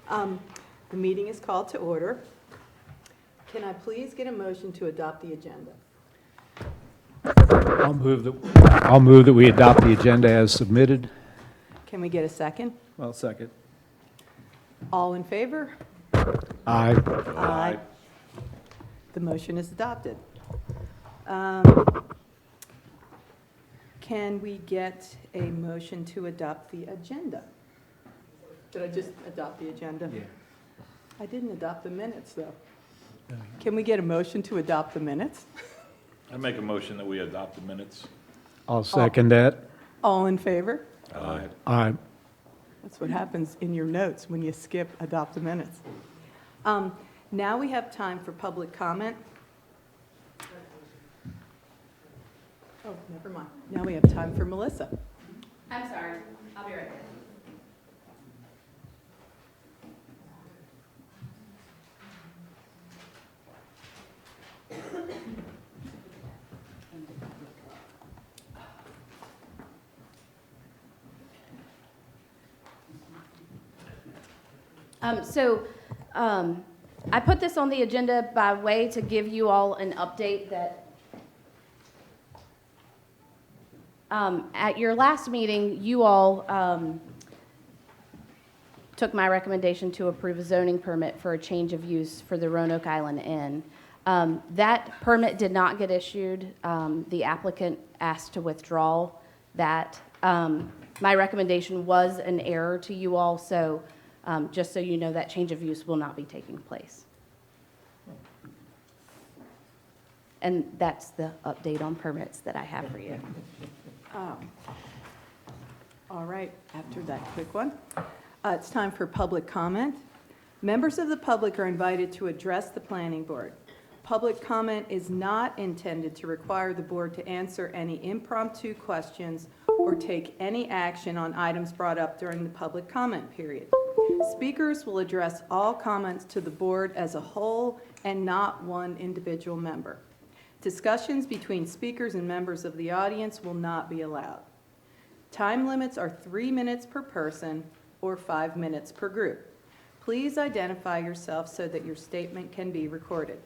The meeting is called to order. Can I please get a motion to adopt the agenda? I'll move that we adopt the agenda as submitted. Can we get a second? Well, second. All in favor? Aye. Aye. The motion is adopted. Can we get a motion to adopt the agenda? Did I just adopt the agenda? Yeah. I didn't adopt the minutes, though. Can we get a motion to adopt the minutes? I make a motion that we adopt the minutes. I'll second that. All in favor? Aye. Aye. That's what happens in your notes when you skip adopt the minutes. Now we have time for public comment. Oh, never mind. Now we have time for Melissa. I'm sorry. I'll be right back. I put this on the agenda by way to give you all an update that at your last meeting, you all took my recommendation to approve a zoning permit for a change of use for the Roanoke Island Inn. That permit did not get issued. The applicant asked to withdraw that. My recommendation was an error to you all, so just so you know, that change of use will not be taking place. And that's the update on permits that I have for you. All right, after that quick one, it's time for public comment. Members of the public are invited to address the planning board. Public comment is not intended to require the board to answer any impromptu questions or take any action on items brought up during the public comment period. Speakers will address all comments to the board as a whole and not one individual member. Discussions between speakers and members of the audience will not be allowed. Time limits are 3 minutes per person or 5 minutes per group. Please identify yourself so that your statement can be recorded.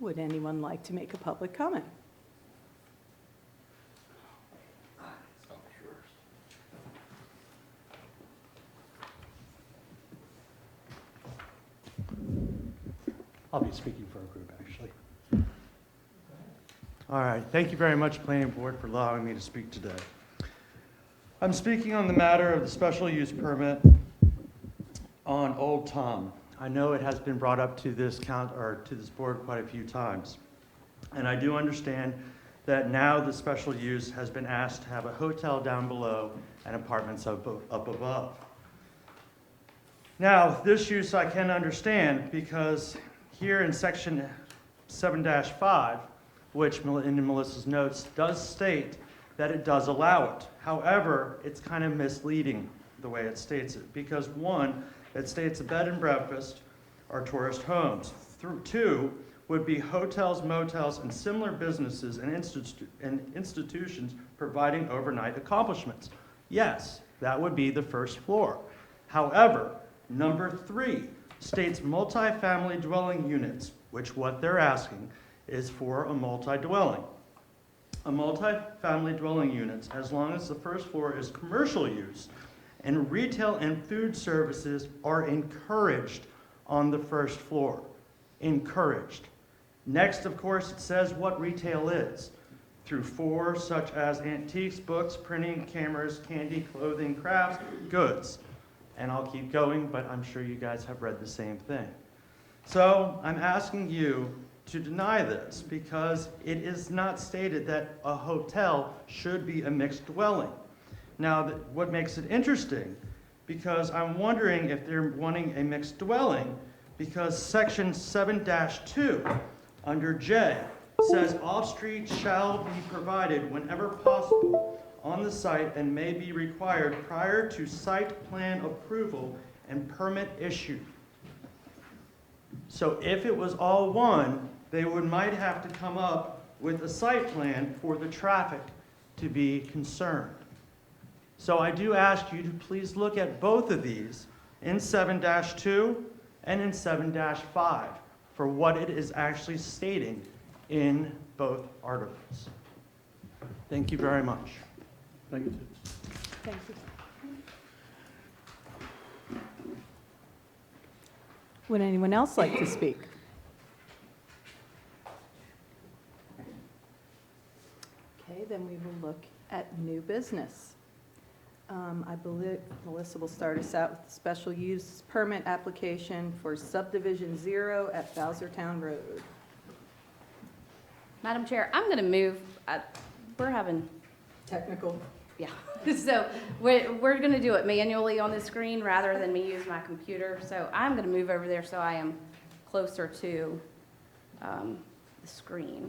Would anyone like to make a public comment? I'll be speaking for a group, actually. All right. Thank you very much, Planning Board, for allowing me to speak today. I'm speaking on the matter of the special use permit on Old Tom. I know it has been brought up to this board quite a few times, and I do understand that now the special use has been asked to have a hotel down below and apartments up above. Now, this use I can understand because here in section 7-5, which in Melissa's notes does state that it does allow it. However, it's kind of misleading the way it states it because one, it states a bed and breakfast are tourist homes. Two would be hotels, motels, and similar businesses and institutions providing overnight accomplishments. Yes, that would be the first floor. However, number 3 states multifamily dwelling units, which what they're asking is for a multi-dwelling. A multifamily dwelling units, as long as the first floor is commercial use, and retail and food services are encouraged on the first floor. Encouraged. Next, of course, it says what retail is. Through 4, such as antiques, books, printing, cameras, candy, clothing, crafts, goods. And I'll keep going, but I'm sure you guys have read the same thing. So I'm asking you to deny this because it is not stated that a hotel should be a mixed dwelling. Now, what makes it interesting, because I'm wondering if they're wanting a mixed dwelling, because section 7-2 under J says off-street shall be provided whenever possible on the site and may be required prior to site plan approval and permit issue. So if it was all one, they might have to come up with a site plan for the traffic to be concerned. So I do ask you to please look at both of these in 7-2 and in 7-5 for what it is actually stating in both articles. Thank you very much. Thank you. Would anyone else like to speak? Okay, then we will look at new business. I believe Melissa will start us out with the special use permit application for subdivision 0 at Bowsertown Road. Madam Chair, I'm going to move, we're having, Technical. yeah. So we're going to do it manually on the screen rather than me use my computer. So I'm going to move over there so I am closer to the screen.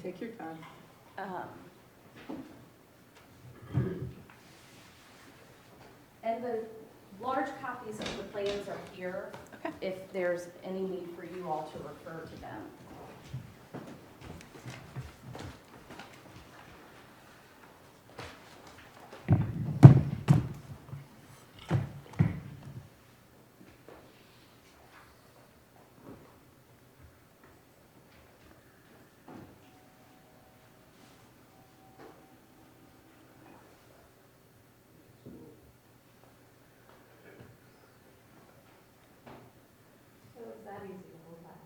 Take your time. And the large copies of the plans are here. Okay. If there's any need for you all to refer to them. So it's that easy to hold back.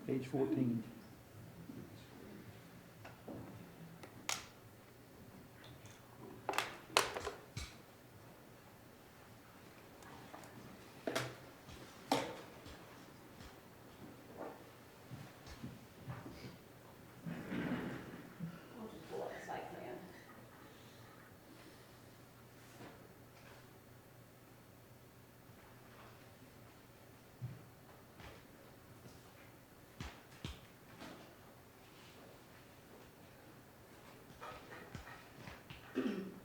Page 14. I'll just pull up the site plan.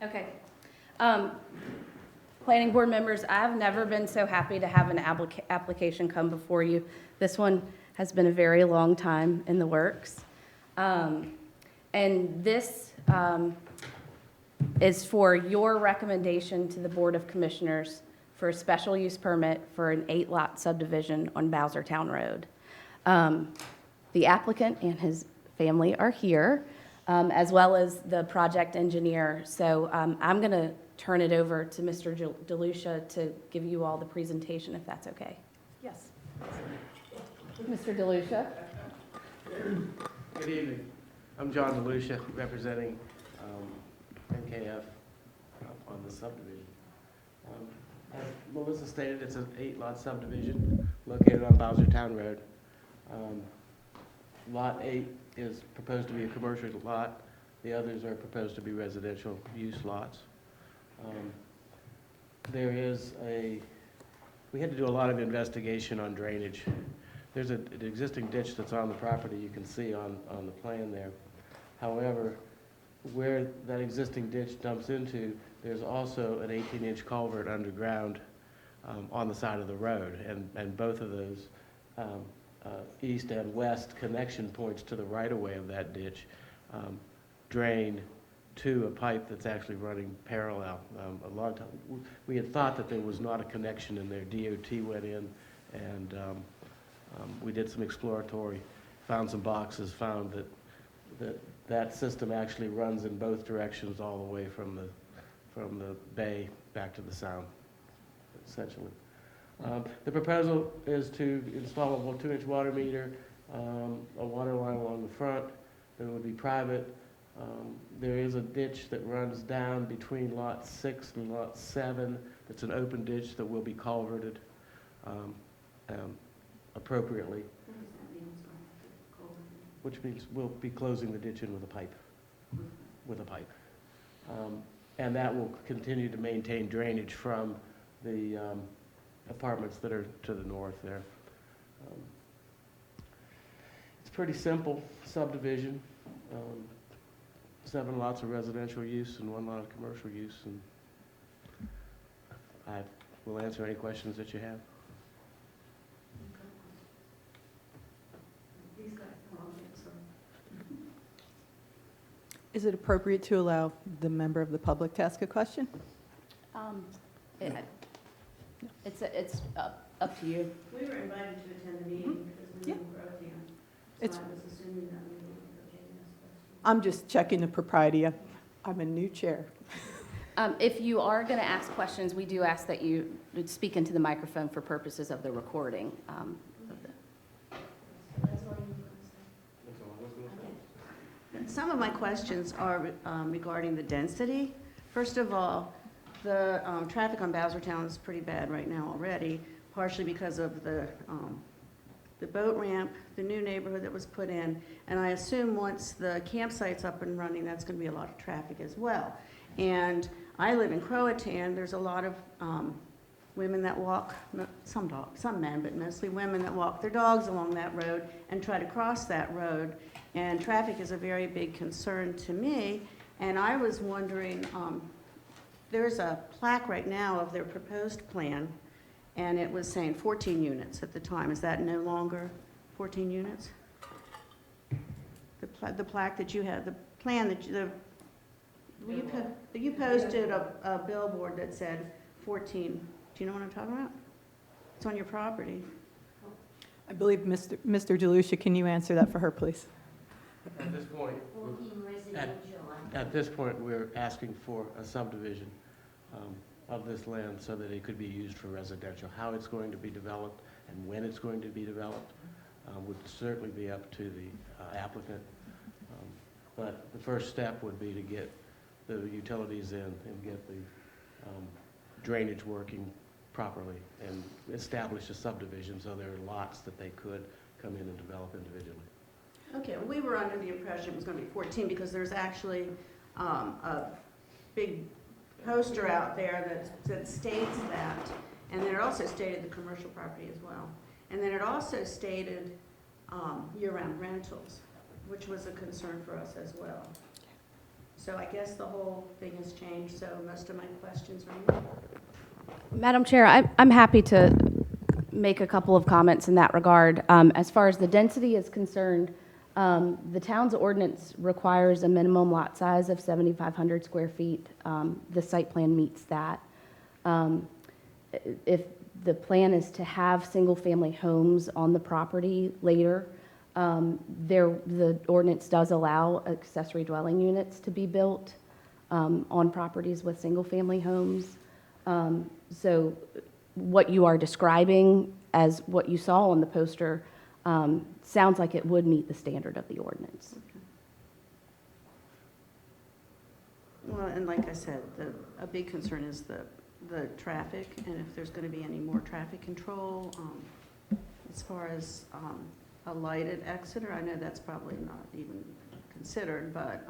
Okay. Planning board members, I've never been so happy to have an application come before you. This one has been a very long time in the works. And this is for your recommendation to the Board of Commissioners for a special use permit for an 8-lot subdivision on Bowsertown Road. The applicant and his family are here, as well as the project engineer. So I'm going to turn it over to Mr. DeLucia to give you all the presentation, if that's okay. Yes. Mr. DeLucia? Good evening. I'm John DeLucia, representing NKF on the subdivision. As Melissa stated, it's an 8-lot subdivision located on Bowsertown Road. Lot 8 is proposed to be a commercial lot. The others are proposed to be residential use lots. We had to do a lot of investigation on drainage. There's an existing ditch that's on the property you can see on the plan there. However, where that existing ditch dumps into, there's also an 18-inch culvert underground on the side of the road. And both of those east and west connection points to the right-of-way of that ditch drain to a pipe that's actually running parallel. A long time, we had thought that there was not a connection in there. DOT went in and we did some exploratory, found some boxes, found that system actually runs in both directions all the way from the bay back to the sound, essentially. The proposal is to install a 2-inch water meter, a water line along the front that would be private. There is a ditch that runs down between lot 6 and lot 7. It's an open ditch that will be culverted appropriately. Which means we'll be closing the ditch in with a pipe. And that will continue to maintain drainage from the apartments that are to the north there. It's pretty simple subdivision. 7 lots of residential use and 1 lot of commercial use. And I will answer any questions that you have. Is it appropriate to allow the member of the public to ask a question? It- It's up to you. We were invited to attend the meeting because we live in Groveland, so It's- I was assuming that we would go in this question. I'm just checking the propriety. I'm a new chair. If you are going to ask questions, we do ask that you speak into the microphone for purposes of the recording. That's all you were going to say? Some of my questions are regarding the density. First of all, the traffic on Bowsertown is pretty bad right now already, partially because of the boat ramp, the new neighborhood that was put in, and I assume once the campsite's up and running, that's going to be a lot of traffic as well. And I live in Croatan. There's a lot of women that walk, some men, but mostly women that walk their dogs along that road and try to cross that road. And traffic is a very big concern to me. And I was wondering, there's a plaque right now of their proposed plan, and it was saying 14 units at the time. Is that no longer 14 units? The plaque that you had, the plan that you posted a billboard that said 14. Do you know what I'm talking about? It's on your property. I believe Mr. DeLucia, can you answer that for her, please? At this point, at this point, we're asking for a subdivision of this land so that it could be used for residential. How it's going to be developed and when it's going to be developed would certainly be up to the applicant. But the first step would be to get the utilities in and get the drainage working properly and establish a subdivision so there are lots that they could come in and develop individually. Okay, well, we were under the impression it was going to be 14 because there's actually a big poster out there that states that. And then it also stated the commercial property as well. And then it also stated year-round rentals, which was a concern for us as well. So I guess the whole thing has changed, so most of my questions are no. Madam Chair, I'm happy to make a couple of comments in that regard. As far as the density is concerned, the town's ordinance requires a minimum lot size of 7,500 square feet. The site plan meets that. If the plan is to have single-family homes on the property later, the ordinance does allow accessory dwelling units to be built on properties with single-family homes. So what you are describing as what you saw on the poster sounds like it would meet the standard of the ordinance. Well, and like I said, a big concern is the traffic, and if there's going to be any more traffic control. As far as a lighted exit, or I know that's probably not even considered, but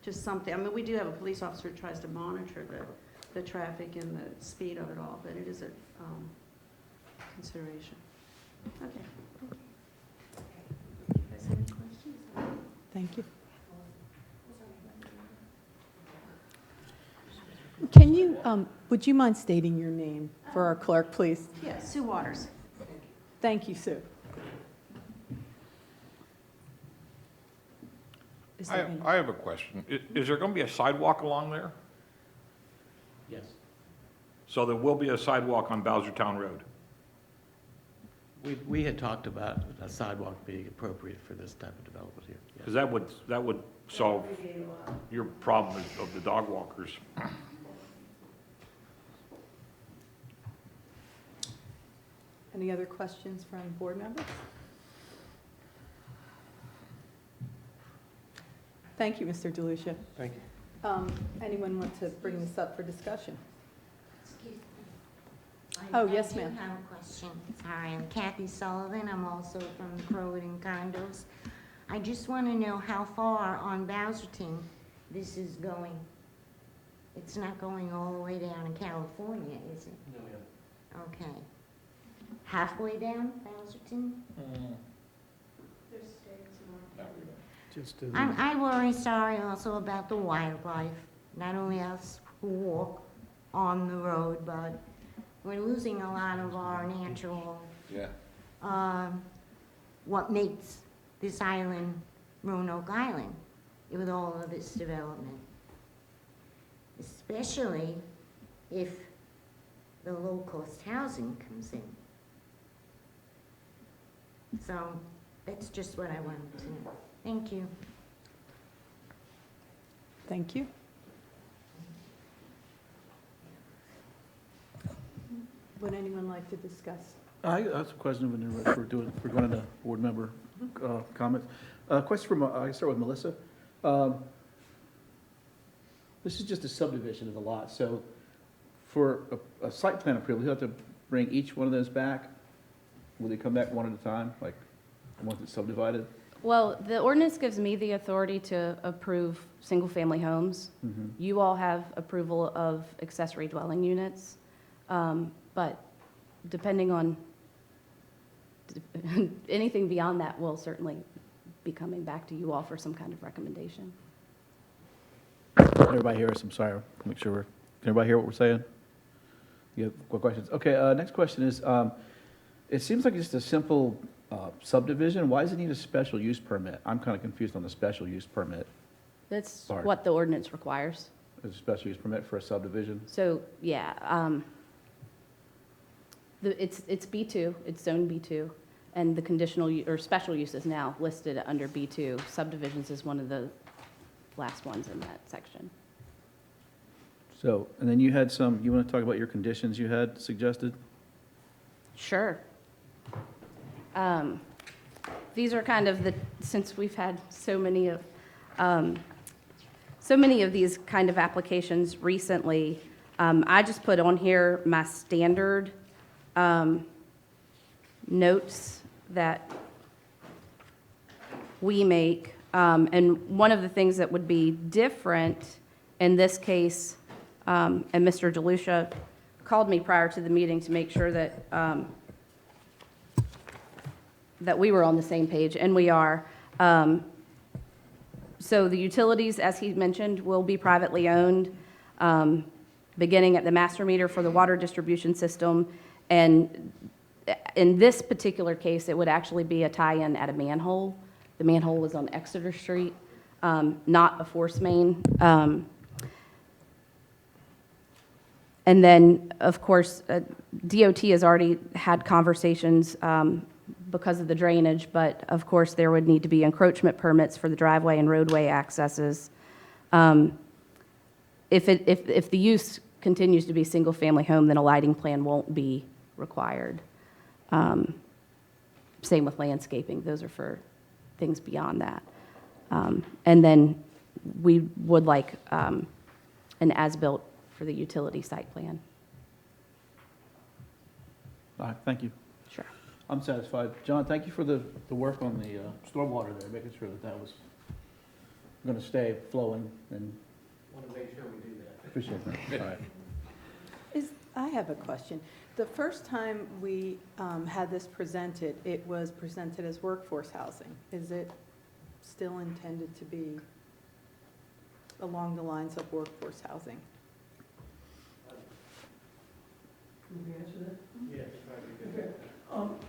just something. I mean, we do have a police officer who tries to monitor the traffic and the speed of it all, but it is a consideration. Okay. You guys have any questions? Thank you. Can you, would you mind stating your name for our clerk, please? Yes, Sue Waters. Thank you, Sue. Is there any- I have a question. Is there going to be a sidewalk along there? Yes. So there will be a sidewalk on Bowsertown Road? We had talked about a sidewalk being appropriate for this type of development here. Yes. Because that would solve your problem of the dog walkers. Any other questions from board members? Thank you, Mr. DeLucia. Thank you. Anyone want to bring this up for discussion? Excuse me. Oh, yes, ma'am. I do have a question. Sorry, I'm Kathy Sullivan. I'm also from the Croatan Condos. I just want to know how far on Bowserton this is going. It's not going all the way down in California, is it? No, ma'am. Okay. Halfway down Bowserton? I worry, sorry, also about the wildlife. Not only us who walk on the road, but we're losing a lot of our natural, what makes this island Roanoke Island. with all of its development. Especially if the low-cost housing comes in. So that's just what I wanted to know. Thank you. Thank you. Would anyone like to discuss? I have a question when you're ready for going into board member comments. Question from, I start with Melissa. This is just a subdivision of the lot, so for a site plan approval, you have to bring each one of those back? Will they come back one at a time, like, once it's subdivided? Well, the ordinance gives me the authority to approve single-family homes. Mhm. You all have approval of accessory dwelling units, but depending on, anything beyond that will certainly be coming back to you all for some kind of recommendation. Can everybody hear us? I'm sorry, make sure can everybody hear what we're saying? You have questions? Okay, next question is, it seems like just a simple subdivision. Why does it need a special use permit? I'm kind of confused on the special use permit. That's Sorry. what the ordinance requires. Is a special use permit for a subdivision? So, yeah, it's B2, it's zone B2, and the conditional, or special use is now listed under B2. Subdivisions is one of the last ones in that section. So, and then you had some, you want to talk about your conditions you had suggested? Sure. These are kind of since we've had so many of these kind of applications recently, I just put on here my standard notes that we make. And one of the things that would be different in this case, and Mr. DeLucia called me prior to the meeting to make sure that that we were on the same page, and we are. So the utilities, as he mentioned, will be privately owned, beginning at the master meter for the water distribution system. And in this particular case, it would actually be a tie-in at a manhole. The manhole is on Exeter Street, not a force main. And then, of course, DOT has already had conversations because of the drainage, but of course, there would need to be encroachment permits for the driveway and roadway accesses. If the use continues to be single-family home, then a lighting plan won't be required. Same with landscaping. Those are for things beyond that. And then we would like an as-built for the utility site plan. All right, thank you. Sure. I'm satisfied. John, thank you for the work on the stormwater there, making sure that that was going to stay flowing, and Want to make sure we do that. appreciate that. All right. I have a question. The first time we had this presented, it was presented as workforce housing. Is it still intended to be along the lines of workforce housing?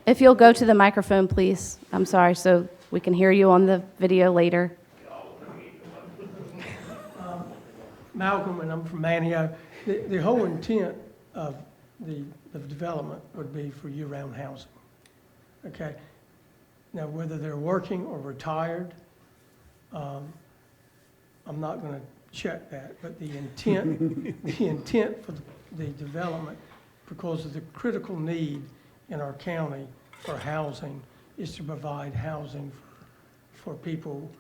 If you'll go to the microphone, please. I'm sorry, so we can hear you on the video later. Malcolm, and I'm from Manteo. The whole intent of the development would be for year-round housing. Okay? Now, whether they're working or retired, I'm not going to check that, but the intent for the development, because of the critical need in our county for housing, is to provide housing for people.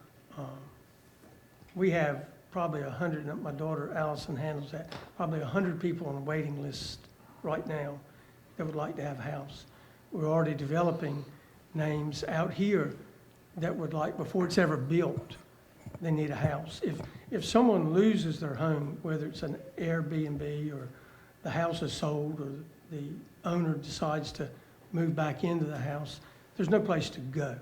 We have probably 100, my daughter Allison handles that, probably 100 people on the waiting list right now that would like to have a house. We're already developing names out here that would like, before it's ever built, they need a house. If someone loses their home, whether it's an Airbnb or the house is sold or the owner decides to move back into the house, there's no place to go.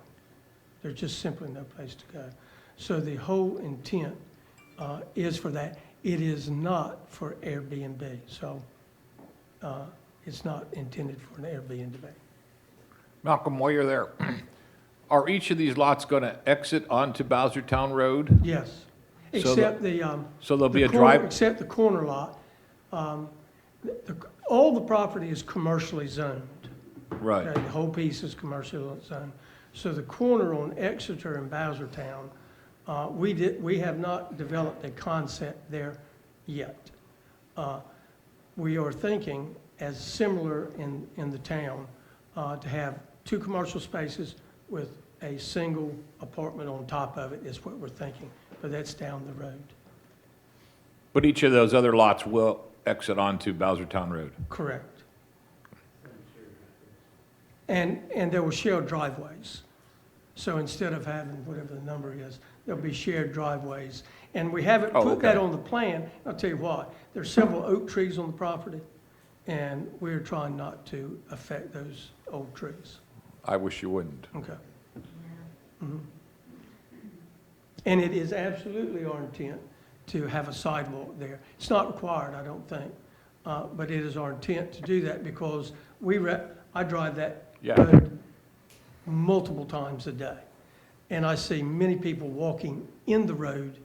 There's just simply no place to go. So the whole intent is for that. It is not for Airbnb. So it's not intended for an Airbnb. Malcolm, while you're there, are each of these lots going to exit onto Bowsertown Road? Yes, except the, So there'll be the a corner- drive, Except the corner lot. All the property is commercially zoned. right. Okay, the whole piece is commercially zoned. So the corner on Exeter and Bowsertown, we have not developed a concept there yet. We are thinking, as similar in the town, to have 2 commercial spaces with a single apartment on top of it is what we're thinking, but that's down the road. But each of those other lots will exit onto Bowsertown Road. Correct. And there will shared driveways. So instead of having whatever the number is, there'll be shared driveways. And we haven't Oh, put that okay. on the plan. I'll tell you what, there's several oak trees on the property, and we're trying not to affect those old trees. I wish you wouldn't. Okay. Mhm. And it is absolutely our intent to have a sidewalk there. It's not required, I don't think, but it is our intent to do that because I drive that Yeah. road multiple times a day. And I see many people walking in the road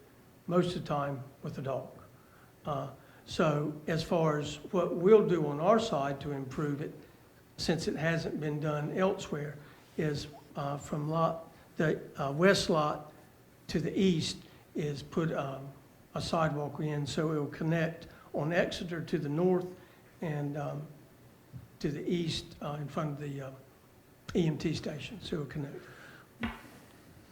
most of the time with a dog. So as far as what we'll do on our side to improve it, since it hasn't been done elsewhere, is from the west lot to the east is put a sidewalk in so it will connect on Exeter to the north and to the east in front of the EMT station, so it will connect.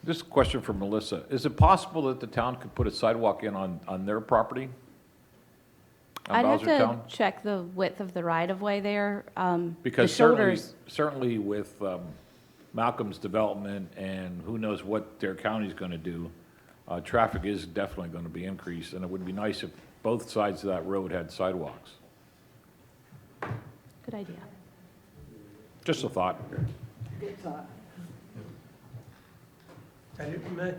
This question for Melissa. Is it possible that the town could put a sidewalk in on their property? On I'd have to Bowsertown? check the width of the right-of-way there. Because The certainly, shoulders, certainly with Malcolm's development and who knows what their county's going to do, traffic is definitely going to be increased, and it would be nice if both sides of that road had sidewalks. good idea. Just a thought. Good thought. That it for me?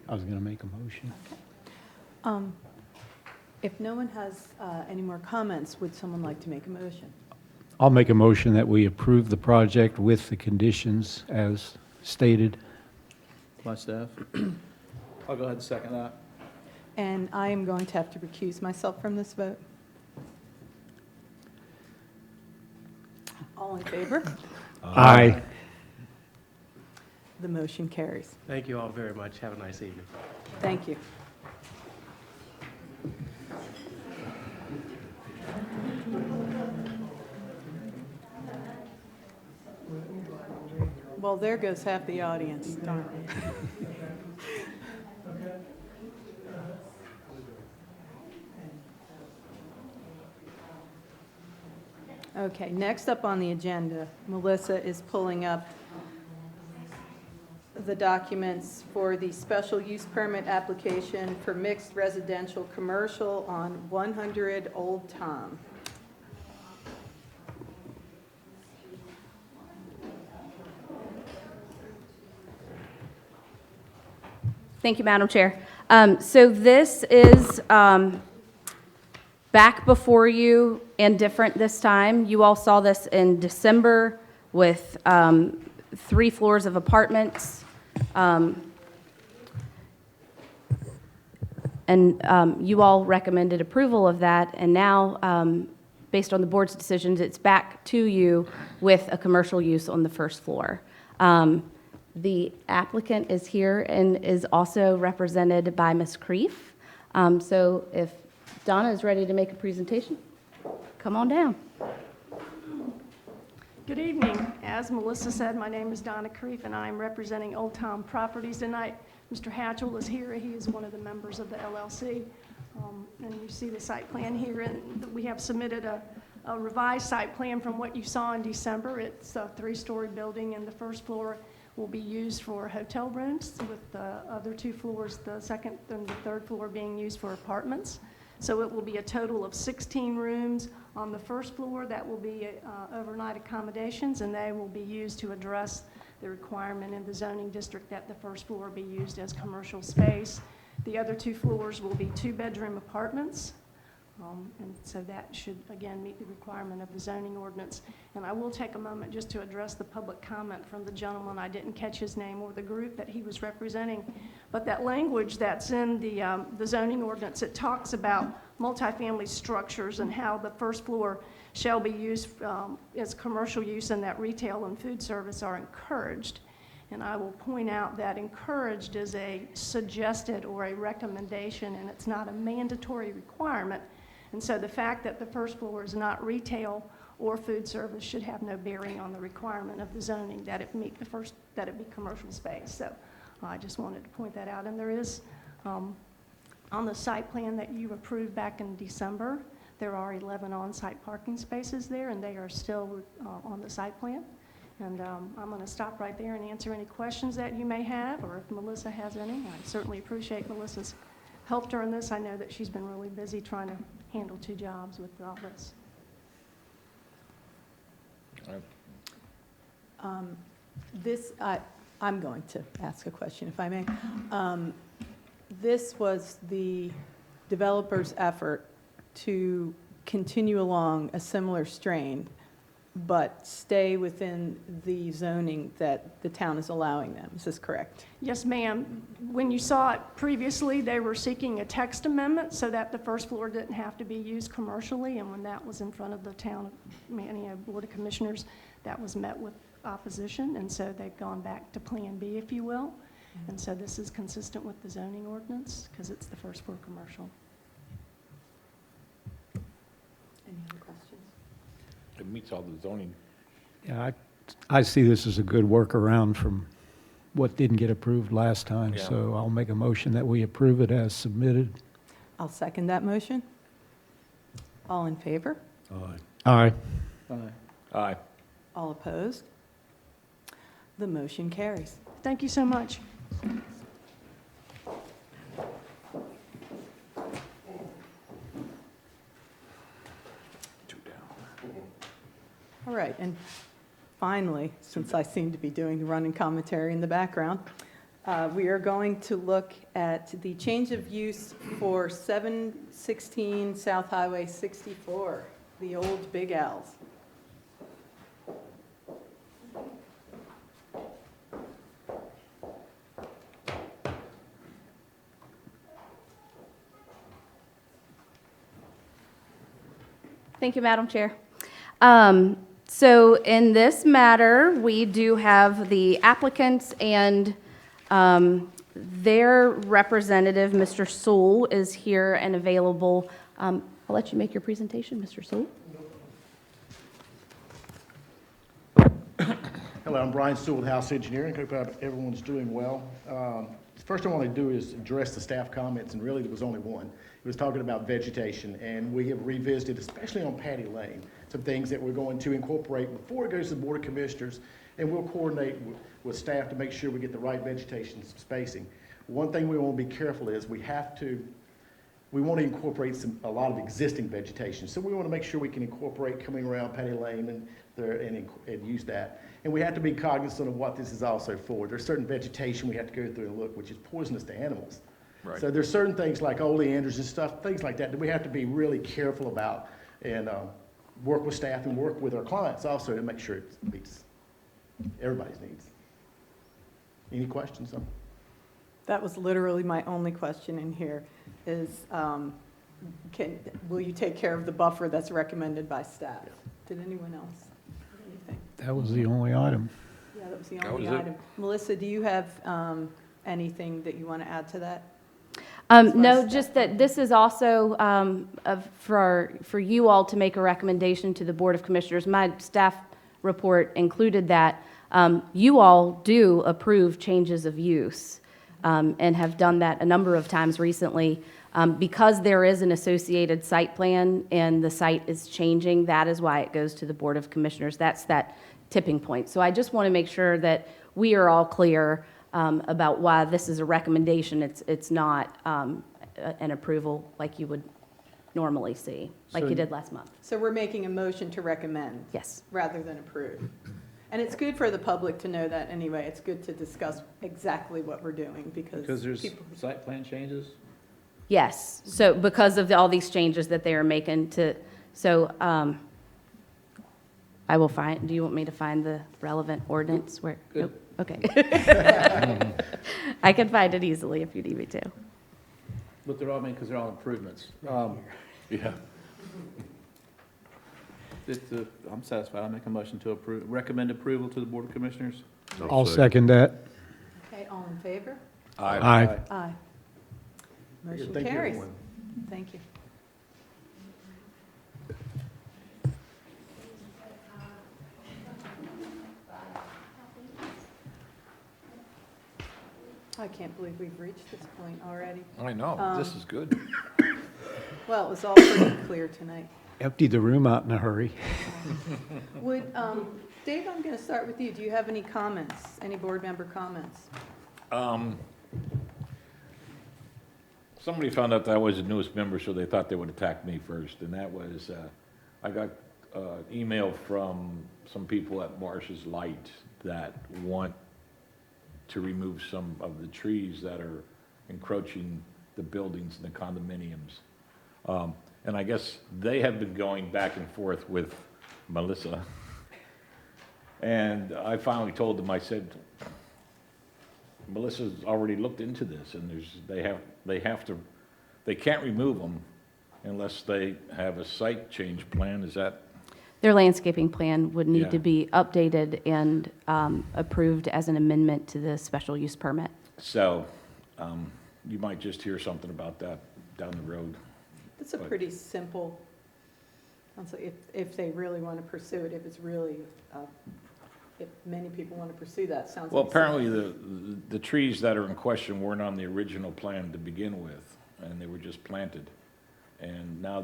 I was going to make a motion. If no one has any more comments, would someone like to make a motion? I'll make a motion that we approve the project with the conditions as stated. My staff? I'll go ahead and second that. And I am going to have to recuse myself from this vote. All in favor? Aye. The motion carries. Thank you all very much. Have a nice evening. Thank you. Well, there goes half the audience. Darn. Okay, next up on the agenda, Melissa is pulling up the documents for the special use permit application for mixed residential commercial on 100 Old Tom. Thank you, Madam Chair. So this is back before you and different this time. You all saw this in December with 3 floors of apartments. And you all recommended approval of that, and now, based on the board's decisions, it's back to you with a commercial use on the first floor. The applicant is here and is also represented by Ms. Creef. So if Donna is ready to make a presentation, come on down. Good evening. As Melissa said, my name is Donna Creef, and I'm representing Old Tom Properties tonight. Mr. Hatchell is here. He is one of the members of the LLC. And you see the site plan here, and we have submitted a revised site plan from what you saw in December. It's a 3-story building, and the first floor will be used for hotel rooms, with the other 2 floors, the second and the third floor, being used for apartments. So it will be a total of 16 rooms on the first floor. That will be overnight accommodations, and they will be used to address the requirement in the zoning district that the first floor be used as commercial space. The other 2 floors will be 2-bedroom apartments. And so that should, again, meet the requirement of the zoning ordinance. And I will take a moment just to address the public comment from the gentleman. I didn't catch his name or the group that he was representing. But that language that's in the zoning ordinance, it talks about multifamily structures and how the first floor shall be used as commercial use, and that retail and food service are encouraged. And I will point out that encouraged is a suggested or a recommendation, and it's not a mandatory requirement. And so the fact that the first floor is not retail or food service should have no bearing on the requirement of the zoning that it meet that it be commercial space. So I just wanted to point that out. And there is, on the site plan that you approved back in December, there are 11 on-site parking spaces there, and they are still on the site plan. And I'm going to stop right there and answer any questions that you may have, or if Melissa has any. I certainly appreciate Melissa's help during this. I know that she's been really busy trying to handle 2 jobs with all this. I'm going to ask a question, if I may. This was the developer's effort to continue along a similar strain, but stay within the zoning that the town is allowing them. Is this correct? Yes, ma'am. When you saw it previously, they were seeking a text amendment so that the first floor didn't have to be used commercially, and when that was in front of the town Board of Commissioners, that was met with opposition, and so they've gone back to Plan B, if you will. And so this is consistent with the zoning ordinance because it's the first floor commercial. Any other questions? It meets all the zoning. Yeah, I see this as a good workaround from what didn't get approved last time, Yeah. so I'll make a motion that we approve it as submitted. I'll second that motion. All in favor? Aye. Aye. Aye. All opposed? The motion carries. Thank you so much. Two down. All right, and finally, since I seem to be doing the running commentary in the background, we are going to look at the change of use for 716 South Highway 64, the old Big Al's. Thank you, Madam Chair. So in this matter, we do have the applicants and their representative, Mr. Sewell, is here and available. I'll let you make your presentation, Mr. Sewell. Hello, I'm Brian Sewell, House Engineering. Hope everyone's doing well. First I want to do is address the staff comments, and really there was only one. It was talking about vegetation, and we have revisited, especially on Patty Lane, some things that we're going to incorporate before it goes to the Board of Commissioners, and we'll coordinate with staff to make sure we get the right vegetation spacing. One thing we want to be careful is we want to incorporate a lot of existing vegetation, so we want to make sure we can incorporate coming around Patty Lane and use that. And we have to be cognizant of what this is also for. There's certain vegetation we have to go through and look, which is poisonous to animals. Right. So there's certain things like oleanders and stuff, things like that we have to be really careful about, and work with staff and work with our clients also to make sure it meets everybody's needs. Any questions? That was literally my only question in here is, will you take care of the buffer that's recommended by staff? Did anyone else have anything? That was the only item. Yeah, that was the That only was it. item. Melissa, do you have anything that you want to add to that? No, just that this is also for you all to make a recommendation to the Board of Commissioners. My staff report included that you all do approve changes of use and have done that a number of times recently. Because there is an associated site plan and the site is changing, that is why it goes to the Board of Commissioners. That's that tipping point. So I just want to make sure that we are all clear about why this is a recommendation. It's not an approval like you would normally see, like So- you did last month. So we're making a motion to recommend Yes. rather than approve. And it's good for the public to know that anyway. It's good to discuss exactly what we're doing Because because there's people, site plan changes? Yes, so because of all these changes that they are making to, so I will find, do you want me to find the relevant ordinance where? Good. Nope, okay. I can find it easily if you need me to. But they're all, because they're all improvements. Yeah. I'm satisfied. I'll make a motion to approve, recommend approval to the Board of Commissioners. I'll second that. Okay, all in favor? Aye. Aye. Motion Thank you, carries. everyone. Thank you. I can't believe we've reached this point already. I know, this is good. Well, it was all pretty clear tonight. Empty the room out in a hurry. Would, Dave, I'm going to start with you. Do you have any comments, any board member comments? Somebody found out that I was the newest member, so they thought they would attack me first, and that was, I got an email from some people at Marsh's Light that want to remove some of the trees that are encroaching the buildings and the condominiums. And I guess they have been going back and forth with Melissa. And I finally told them, I said, Melissa's already looked into this, and they can't remove them unless they have a site change plan. Is that? Their landscaping plan would need Yeah. to be updated and approved as an amendment to the special use permit. So, you might just hear something about that down the road. It's a But- pretty simple, if they really want to pursue it, if it's really, if many people want to pursue that, sounds like. Well, apparently the trees that are in question weren't on the original plan to begin with, and they were just planted. And now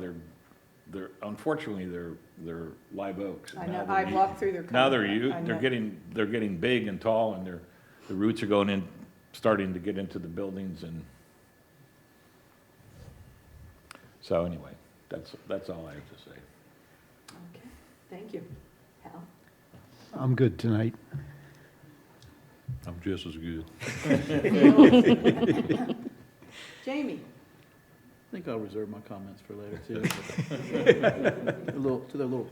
unfortunately, they're live oaks. I And know, now I've walked through their. Now I know. they're getting big and tall, and the roots are going in, starting to get into the buildings, and so anyway, that's all I have to say. Okay, thank you. Hal? I'm good tonight. I'm just as good. Jamie? I think I'll reserve my comments for later, too. They're a little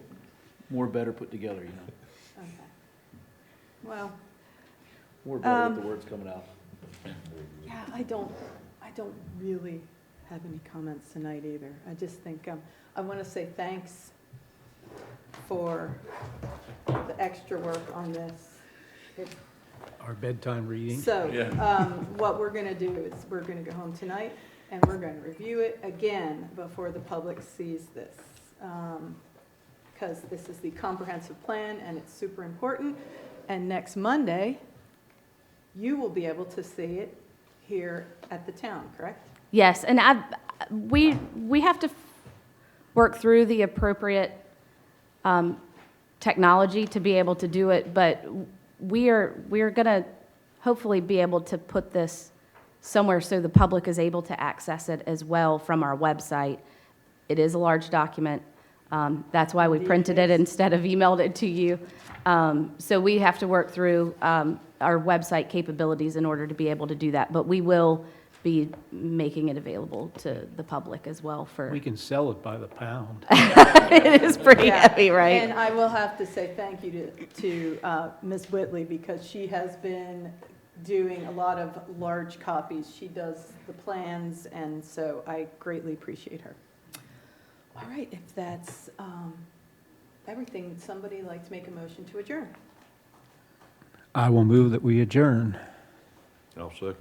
more better put together, you know. Okay. Well, More better with the words coming out. yeah, I don't really have any comments tonight either. I just think, I want to say thanks for the extra work on this. Our bedtime reading. So, Yeah. what we're going to do is, we're going to go home tonight, and we're going to review it again before the public sees this. Because this is the comprehensive plan, and it's super important. And next Monday, you will be able to see it here at the town, correct? Yes, and we have to work through the appropriate technology to be able to do it, but we are going to hopefully be able to put this somewhere so the public is able to access it as well from our website. It is a large document. That's why we Indeed printed it it is. instead of emailed it to you. So we have to work through our website capabilities in order to be able to do that. But we will be making it available to the public as well for. We can sell it by the pound. It is pretty Yeah. heavy, right? And I will have to say thank you to Ms. Whitley, because she has been doing a lot of large copies. She does the plans, and so I greatly appreciate her. All right, if that's everything, would somebody like to make a motion to adjourn? I will move that we adjourn. I'll second.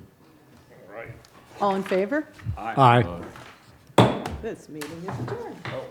All in favor? Aye. This meeting is adjourned. Oh,